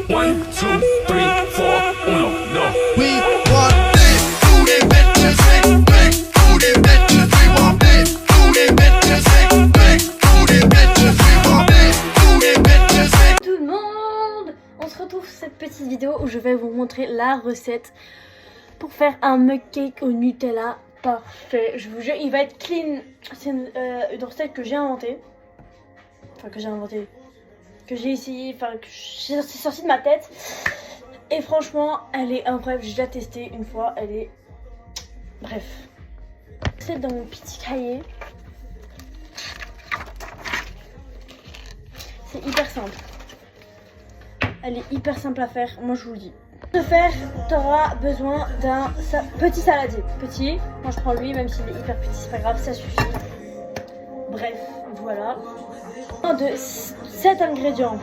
1, 2, 3, 4, 1, no. We want big booty bitches, big booty bitches. We want big booty bitches, big booty bitches. We want big booty bitches. Tout le monde, on se retrouve pour cette petite vidéo où je vais vous montrer la recette pour faire un mug cake au Nutella parfait. Je vous jure, il va être clean. C'est une recette que j'ai inventée. Enfin, que j'ai essayé, enfin, que c'est sorti de ma tête. Et franchement, elle est incroyable. J'ai déjà testé une fois, elle est... Bref. C'est dans mon petit cahier. C'est hyper simple. Elle est hyper simple à faire, moi je vous le dis. Pour ce faire, tu auras besoin d'un petit saladier. Petit, moi je prends lui, même s'il est hyper petit, c'est pas grave, ça suffit. Bref, voilà. De 7 ingrédients.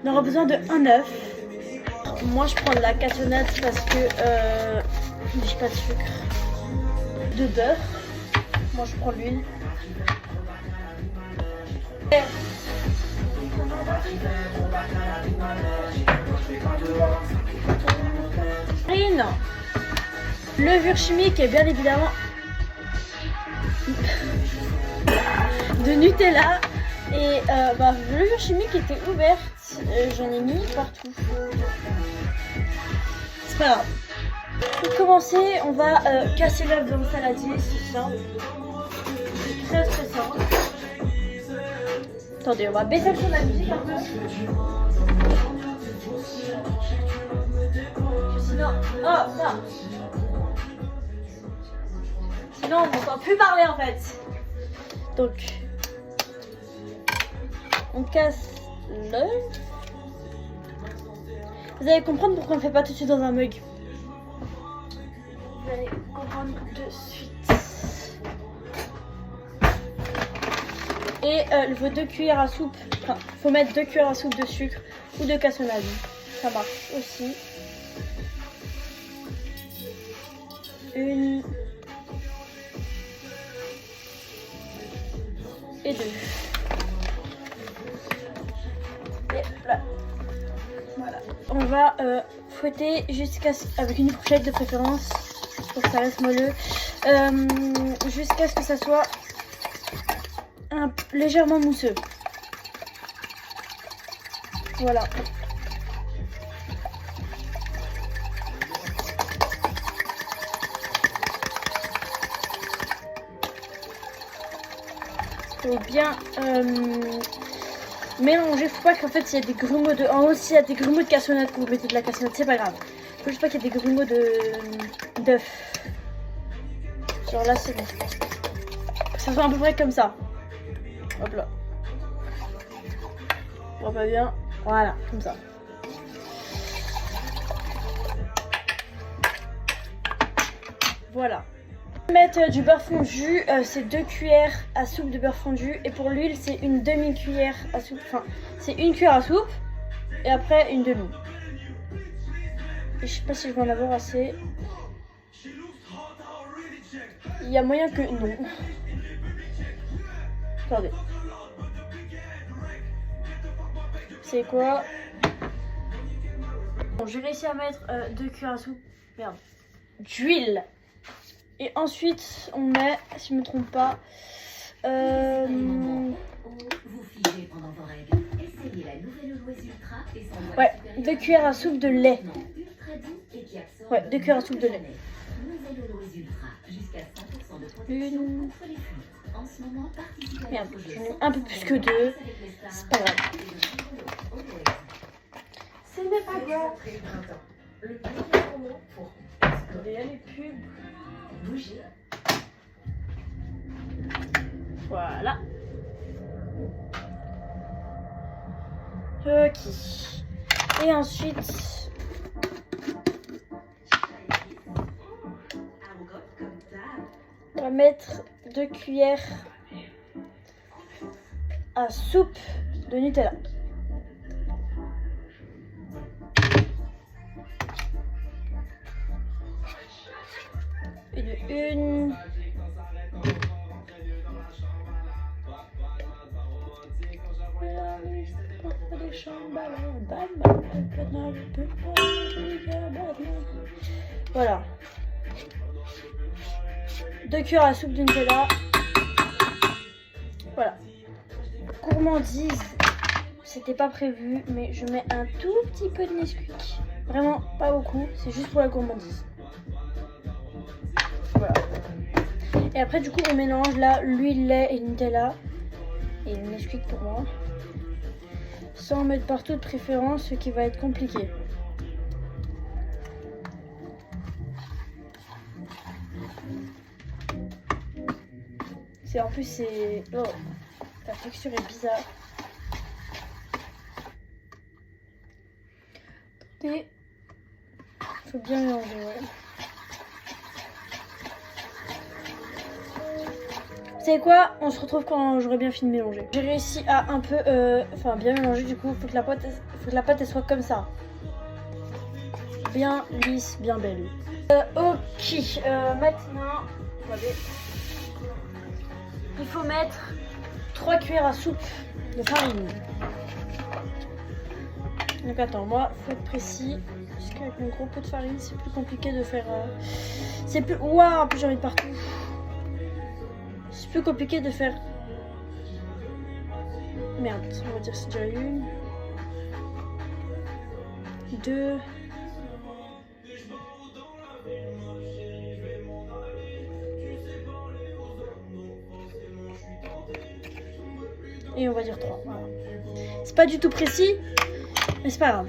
On aura besoin de 1 œuf. Moi je prends de la cassonade parce que j'ai pas de sucre. De beurre. Moi je prends l'huile. Farine, levure chimique et bien évidemment de Nutella et levure chimique était ouverte, j'en ai mis partout. C'est pas grave. Pour commencer, on va casser l'œuf dans le saladier, c'est simple. C'est très très simple. Attendez, on va baisser le son de la musique un peu. Sinon, oh ça. Sinon, on n'entend plus parler en fait. Donc, on casse l'œuf. Vous allez comprendre pourquoi on ne fait pas tout de suite dans un mug. Vous allez comprendre de suite. Et vos 2 cuillères à soupe, enfin, faut mettre 2 cuillères à soupe de sucre ou de cassonade. Ça marche aussi. 1 et 2. Et là. Voilà. On va fouetter jusqu'à avec une fourchette de préférence pour que ça reste moelleux, jusqu'à ce que ça soit légèrement mousseux. Voilà. Faut bien mélanger. Faut pas qu'en fait il y ait des grumeaux de... En haut, s'il y a des grumeaux de cassonade, quand vous mettez de la cassonade, c'est pas grave. Faut juste pas qu'il y ait des grumeaux d'œuf. Genre là, c'est bon. Ça soit à peu près comme ça. Hop là. On voit pas bien. Voilà, comme ça. Voilà. Mettre du beurre fondu, c'est 2 cuillères à soupe de beurre fondu. Et pour l'huile, c'est une demi-cuillère à soupe. Enfin, c'est 1 cuillère à soupe. Et après, une demi. Et je sais pas si je vais en avoir assez. Il y a moyen que... Non. Attendez. C'est quoi? Bon, j'ai réussi à mettre 2 cuillères à soupe. Merde. D'huile. Et ensuite, on met, si je ne me trompe pas, ouais, 2 cuillères à soupe de lait. Ouais, 2 cuillères à soupe de lait. Une... Merde, j'en ai un peu plus que 2. C'est pas grave. Ce n'est pas grave. Il y a les pubs. Bouger. Voilà. Ok. Et ensuite, on va mettre 2 cuillères à soupe de Nutella. Une. Voilà. 2 cuillères à soupe de Nutella. Voilà. Gourmandise, c'était pas prévu, mais je mets un tout petit peu de Nesquik. Vraiment pas beaucoup, c'est juste pour la gourmandise. Voilà. Et après du coup on mélange là l'huile, lait et Nutella. Et le Nesquik pour moi. Sans en mettre partout de préférence, ce qui va être compliqué. En plus c'est... Oh, la texture est bizarre. Et faut bien mélanger, ouais. Vous savez quoi? On se retrouve quand j'aurai bien fini de mélanger. J'ai réussi à un peu... Enfin bien mélanger, du coup faut que la pâte elle soit comme ça. Bien lisse, bien belle. Ok, maintenant... Regardez. Il faut mettre 3 cuillères à soupe de farine. Donc attends, moi, faut être précis. Parce qu'avec mon gros pot de farine, c'est plus compliqué de faire... C'est plus... Waouh, en plus j'ai envie de partout. C'est plus compliqué de faire... Merde, on va dire c'est déjà 1, 2... Et on va dire 3. Voilà. C'est pas du tout précis, mais c'est pas grave.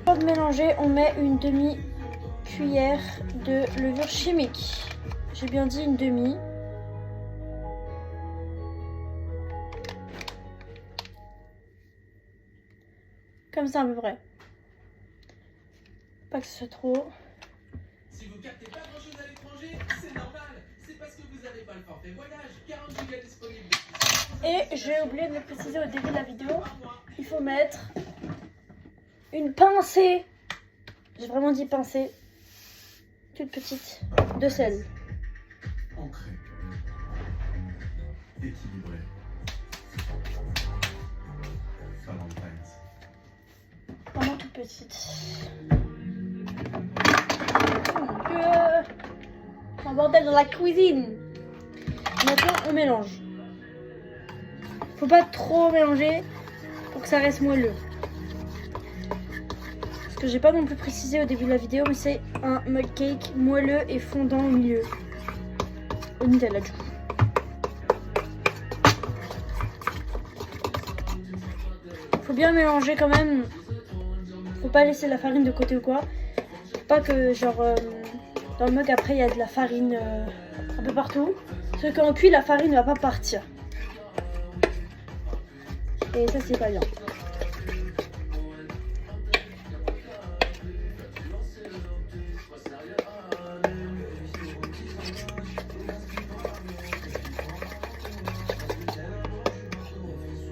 Pour mélanger, on met une demi-cuillère de levure chimique. J'ai bien dit une demi. Comme ça à peu près. Pas que ce soit trop. Si vous captez pas grand chose à l'étranger, c'est normal. C'est parce que vous n'avez pas le forfait voyage. 40 gigas disponibles. Et j'ai oublié de le préciser au début de la vidéo, il faut mettre une pincée, j'ai vraiment dit pincée, toute petite, de sel. Ancré. Équilibré. Valentine's. Vraiment toute petite. Un bordel dans la cuisine. Maintenant on mélange. Faut pas trop mélanger pour que ça reste moelleux. Ce que j'ai pas non plus précisé au début de la vidéo, mais c'est un mug cake moelleux et fondant au milieu. Au Nutella du coup. Faut bien mélanger quand même. Faut pas laisser la farine de côté ou quoi. Faut pas que genre dans le mug après il y a de la farine un peu partout. Parce que quand on cuit la farine ne va pas partir. Et ça c'est pas bien.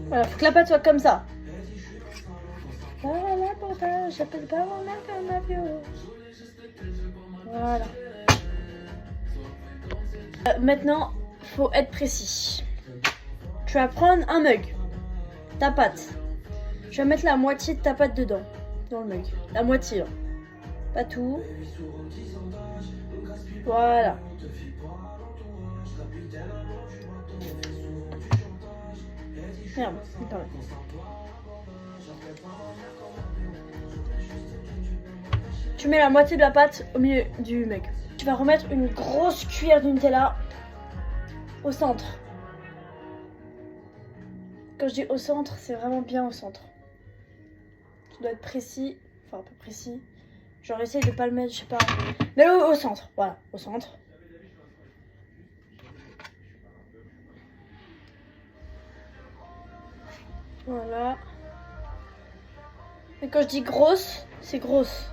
Voilà, faut que la pâte soit comme ça. Voilà, j'appelle pas mon mec un avion. Voilà. Maintenant, faut être précis. Tu vas prendre un mug, ta pâte. Je vais mettre la moitié de ta pâte dedans, dans le mug. La moitié, hein. Pas tout. Voilà. Merde, attends. Tu mets la moitié de la pâte au milieu du mug. Tu vas remettre une grosse cuillère de Nutella au centre. Quand je dis au centre, c'est vraiment bien au centre. Tu dois être précis, enfin un peu précis. Genre essaye de pas le mettre, je sais pas. Mais au centre, voilà, au centre. Voilà. Et quand je dis grosse, c'est grosse.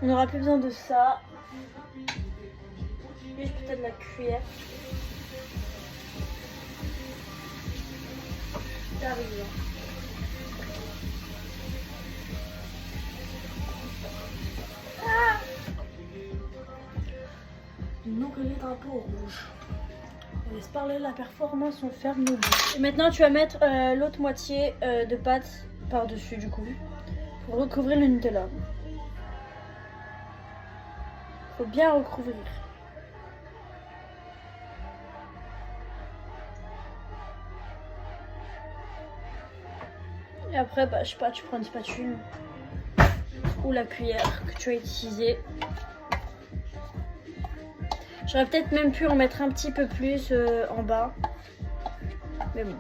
On n'aura plus besoin de ça. Juste peut-être la cuillère. J'arrive. Ah! Une oreiller drapeau rouge. On laisse parler la performance, on ferme nos bouches. Et maintenant tu vas mettre l'autre moitié de pâte par-dessus du coup. Pour recouvrir le Nutella. Faut bien recouvrir. Et après, bah, je sais pas, tu prends une spatule ou la cuillère que tu as utilisée. J'aurais peut-être même pu en mettre un petit peu plus en bas. Mais bon.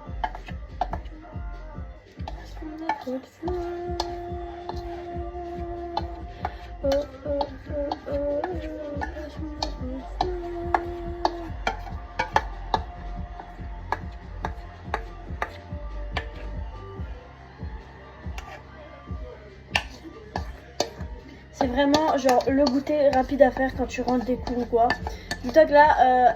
C'est vraiment genre le goûter rapide à faire quand tu rentres des cours ou quoi. Dis-toi que là,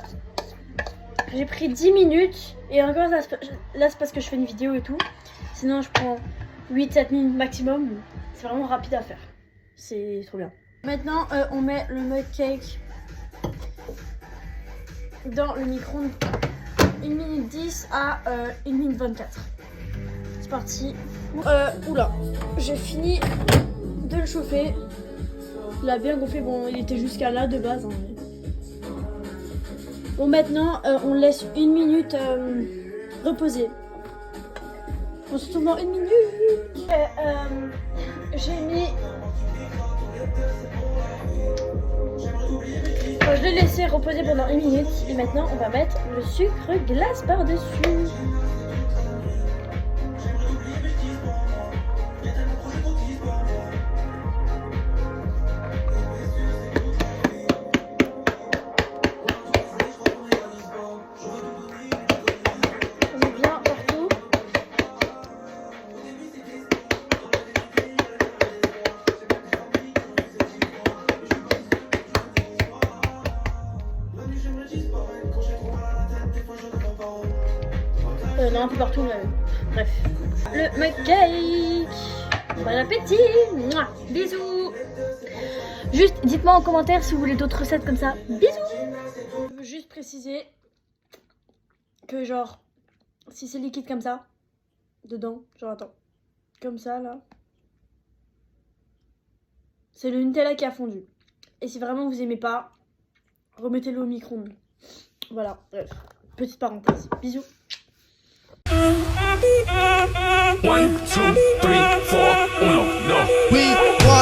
j'ai pris 10 minutes et encore là c'est parce que je fais une vidéo et tout. Sinon je prends 8-7 minutes maximum. C'est vraiment rapide à faire. C'est trop bien. Maintenant on met le mug cake dans le micro-ondes 1 minute 10 à 1 minute 24. C'est parti. Oula, j'ai fini de le chauffer. Il a bien gonflé, bon il était jusqu'à là de base. Hein, mais... Bon maintenant on laisse 1 minute reposer. On se retrouve dans 1 minute. J'ai mis... je l'ai laissé reposer pendant 1 minute et maintenant on va mettre le sucre glace par-dessus. Non, un peu partout, mais bref. Le mug cake. Bon appétit. Mouah. Bisous. Juste, dites-moi en commentaire si vous voulez d'autres recettes comme ça. Bisous. Je veux juste préciser que genre, si c'est liquide comme ça, dedans, genre attends, comme ça là, c'est le Nutella qui a fondu. Et si vraiment vous aimez pas, remettez-le au micro-ondes. Voilà, bref, petite parenthèse. Bisous. 1, 2, 3, 4, 1, no. We want